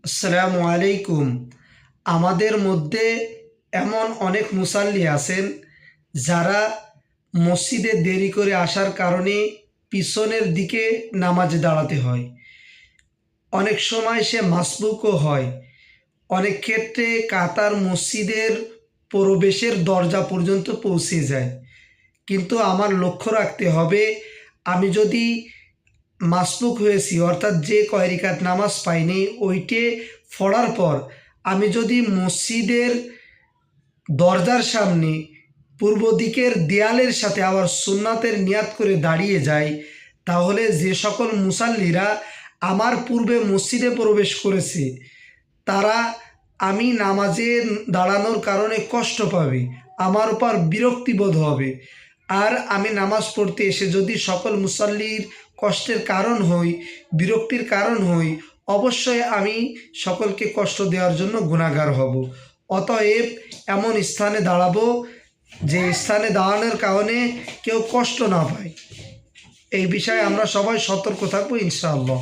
আসসালামু আলাইকুম। আমাদের মধ্যে এমন অনেক মুসাল্লি আছেন যারা মসজিদে দেরি করে আসার কারণে পিছনের দিকে নামাজে দাঁড়াতে হয়। অনেক সময় সে মাসবুকও হয়। অনেক ক্ষেত্রে কাতার মসজিদের প্রবেশের দরজা পর্যন্ত পৌঁছে যায়। কিন্তু আমার লক্ষ্য রাখতে হবে, আমি যদি মাসবুক হয়েছি অর্থাৎ যে কয় রিকাত নামাজ পাইনি ওইটে পড়ার পর আমি যদি মসজিদের দরজার সামনে পূর্ব দিকের দেয়ালের সাথে আবার সুন্নাতের নিয়াত করে দাঁড়িয়ে যাই, তাহলে যে সকল মুসাল্লিরা আমার পূর্বে মসজিদে প্রবেশ করেছে তারা আমি নামাজে দাঁড়ানোর কারণে কষ্ট পাবে, আমার উপর বিরক্তিবোধ হবে। আর আমি নামাজ পড়তে এসে যদি সকল মুসাল্লির কষ্টের কারণ হই, বিরক্তির কারণ হই, অবশ্যই আমি সকলকে কষ্ট দেওয়ার জন্য গুনাহগার হব। অতএব এমন স্থানে দাঁড়াবো যে স্থানে দাঁড়ানোর কারণে কেউ কষ্ট না পায়। এই বিষয়ে আমরা সবাই সতর্ক থাকবো ইনশাআল্লাহ।